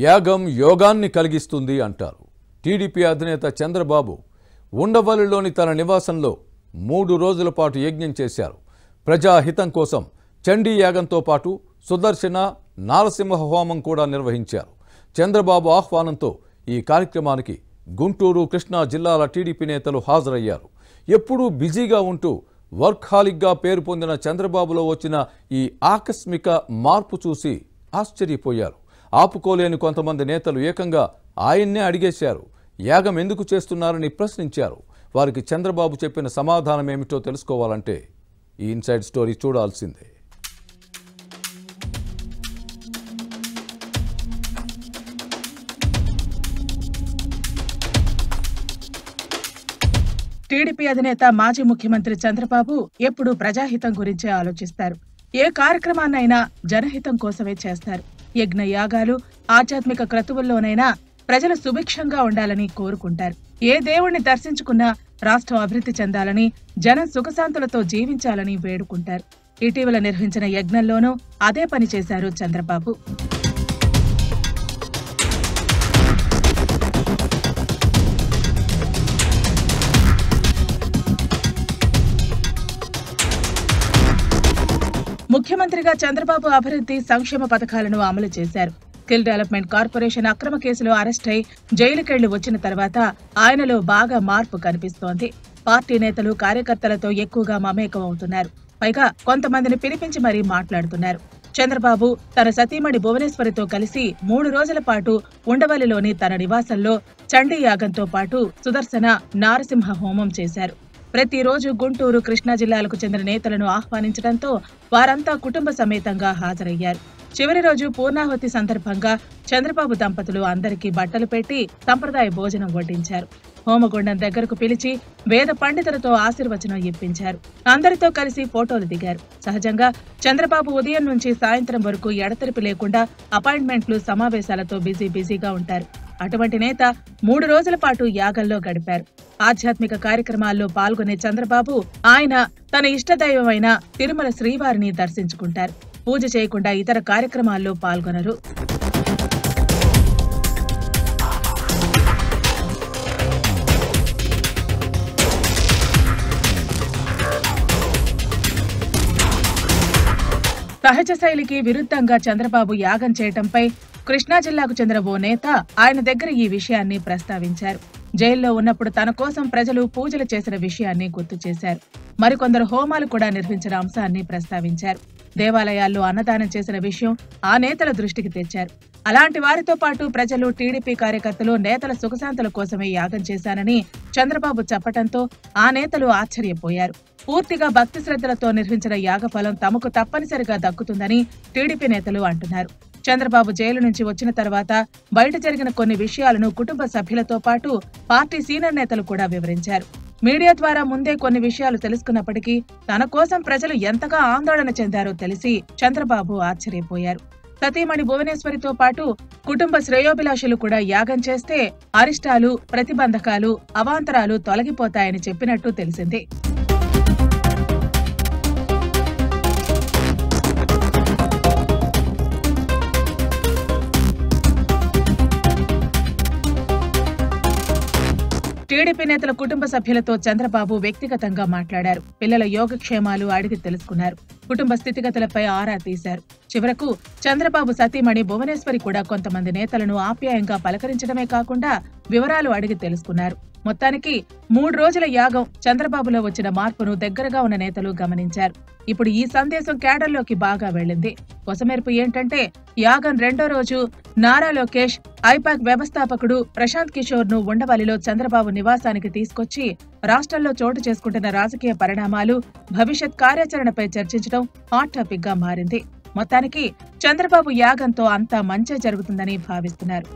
యాగం యోగాన్ని కలిగిస్తుంది అంటారు. టీడీపీ అధినేత చంద్రబాబు ఉండవల్లిలోని తన నివాసంలో 3 రోజుల పాటు యజ్ఞం చేశారు. ప్రజాహితం కోసం చండీ యాగంతో పాటు సుదర్శన నారసింహ హోమం కూడా నిర్వహించారు. చంద్రబాబు ఆహ్వానంతో ఈ కార్యక్రమానికి గుంటూరు, కృష్ణా జిల్లాల టీడీపీ నేతలు హాజరయ్యారు. ఎప్పుడూ బిజీగా ఉంటూ వర్క్హాలిక్గా పేరు పొందిన చంద్రబాబులో వచ్చిన ఈ ఆకస్మిక మార్పు చూసి ఆశ్చర్యపోయారు. ఆపుకోలేని కొంతమంది నేతలు ఏకంగా ఆయన్నే అడిగేశారు. యాగం ఎందుకు చేస్తున్నారని ప్రశ్నించారు. వారికి చంద్రబాబు చెప్పిన సమాధానం ఏమిటో తెలుసుకోవాలంటే ఈ ఇన్సైడ్ స్టోరీ చూడాల్సిందే. టీడీపీ అధినేత మాజీ ముఖ్యమంత్రి చంద్రబాబు ఎప్పుడూ ప్రజాహితం గురించే ఆలోచిస్తారు. ఏ కార్యక్రమాన్నైనా జనహితం కోసమే చేస్తారు. యజ్ఞ యాగాలు, ఆధ్యాత్మిక క్రతువుల్లోనైనా ప్రజలు సుభిక్షంగా ఉండాలని కోరుకుంటారు. ఏ దేవుణ్ణి దర్శించుకున్నా రాష్ట్రం అభివృద్ధి చెందాలని, జనం సుఖశాంతులతో జీవించాలని వేడుకుంటారు. ఇటీవల నిర్వహించిన యజ్ఞంలోనూ అదే పని చేశారు చంద్రబాబు. ముఖ్యమంత్రిగా చంద్రబాబు అభివృద్ధి సంక్షేమ పథకాలను అమలు చేశారు. స్కిల్ డెవలప్మెంట్ కార్పొరేషన్ అక్రమ కేసులో అరెస్టై జైలుకెళ్లి వచ్చిన తర్వాత ఆయనలో బాగా మార్పు కనిపిస్తోంది. పార్టీ నేతలు, కార్యకర్తలతో ఎక్కువగా మమేకం అవుతున్నారు. పైగా కొంతమందిని పిలిపించి మరీ మాట్లాడుతున్నారు. చంద్రబాబు తన సతీమణి భువనేశ్వరితో కలిసి 3 రోజుల పాటు ఉండవల్లిలోని తన నివాసంలో చండీ యాగంతో పాటు సుదర్శన నారసింహ హోమం చేశారు. ప్రతిరోజు గుంటూరు, కృష్ణా జిల్లాలకు చెందిన నేతలను ఆహ్వానించడంతో వారంతా కుటుంబ సమేతంగా హాజరయ్యారు. చివరి రోజు పూర్ణాహుతి సందర్భంగా చంద్రబాబు దంపతులు అందరికీ బట్టలు పెట్టి సంప్రదాయ భోజనం వడ్డించారు. హోమగుండం దగ్గరకు పిలిచి వేద పండితులతో ఆశీర్వచనం ఇప్పించారు. అందరితో కలిసి ఫోటోలు దిగారు. సహజంగా చంద్రబాబు ఉదయం నుంచి సాయంత్రం వరకు ఎడతెరిపి లేకుండా అపాయింట్మెంట్లు, సమావేశాలతో బిజీగా ఉంటారు. అటువంటి నేత 3 రోజుల పాటు యాగంలో గడిపారు. ఆధ్యాత్మిక కార్యక్రమాల్లో పాల్గొనే చంద్రబాబు ఆయన తన ఇష్టదైవమైన తిరుమల శ్రీవారిని దర్శించుకుంటారు. పూజ చేయకుండా ఇతర కార్యక్రమాల్లో పాల్గొనరు. సహజ శైలికి విరుద్ధంగా చంద్రబాబు యాగం చేయటంపై కృష్ణా జిల్లాకు చెందిన ఓ నేత ఆయన దగ్గర ఈ విషయాన్ని ప్రస్తావించారు. జైల్లో ఉన్నప్పుడు తన కోసం ప్రజలు పూజలు చేసిన విషయాన్ని గుర్తు చేశారు. మరికొందరు హోమాలు కూడా నిర్వహించిన అంశాన్ని ప్రస్తావించారు. దేవాలయాల్లో అన్నదానం చేసిన విషయం ఆ నేతల దృష్టికి తెచ్చారు. అలాంటి వారితో పాటు ప్రజలు, టీడీపీ కార్యకర్తలు నేతల సుఖశాంతుల కోసమే యాగం చేశానని చంద్రబాబు చెప్పడంతో ఆ నేతలు ఆశ్చర్యపోయారు. పూర్తిగా భక్తి శ్రద్ధలతో నిర్వహించిన యాగఫలం తమకు తప్పనిసరిగా దక్కుతుందని టీడీపీ నేతలు అంటున్నారు. చంద్రబాబు జైలు నుంచి వచ్చిన తర్వాత బయట జరిగిన కొన్ని విషయాలను కుటుంబ సభ్యులతో పాటు పార్టీ సీనియర్ నేతలు కూడా వివరించారు. మీడియా ద్వారా ముందే కొన్ని విషయాలు తెలుసుకున్నప్పటికీ తన కోసం ప్రజలు ఎంతగా ఆందోళన చెందారో తెలిసి చంద్రబాబు ఆశ్చర్యపోయారు. సతీమణి భువనేశ్వరితో పాటు కుటుంబ శ్రేయోభిలాషులు కూడా యాగం చేస్తే అరిష్టాలు, ప్రతిబంధకాలు, అవాంతరాలు తొలగిపోతాయని చెప్పినట్టు తెలిసింది. టీడీపీ నేతల కుటుంబ సభ్యులతో చంద్రబాబు వ్యక్తిగతంగా మాట్లాడారు. పిల్లల యోగక్షేమాలు అడిగి తెలుసుకున్నారు. కుటుంబ స్థితిగతులపై ఆరా తీశారు. చివరకు చంద్రబాబు సతీమణి భువనేశ్వరి కూడా కొంతమంది నేతలను ఆప్యాయంగా పలకరించడమే కాకుండా వివరాలు అడిగి తెలుసుకున్నారు. మొత్తానికి 3 రోజుల యాగం చంద్రబాబులో వచ్చిన మార్పును దగ్గరగా ఉన్న నేతలు గమనించారు. ఇప్పుడు ఈ సందేశం కేడర్లోకి బాగా వెళ్లింది. కొసమెరుపు ఏంటంటే యాగం 2వ రోజు నారా లోకేష్, ఐపాక్ వ్యవస్థాపకుడు ప్రశాంత్ కిషోర్ ను ఉండవల్లిలో చంద్రబాబు నివాసానికి తీసుకొచ్చి రాష్ట్రంలో చోటు చేసుకుంటున్న రాజకీయ పరిణామాలు, భవిష్యత్ కార్యాచరణపై చర్చించడం హాట్ టాపిక్ గా మారింది. మొత్తానికి చంద్రబాబు యాగంతో అంతా మంచే జరుగుతుందని భావిస్తున్నారు.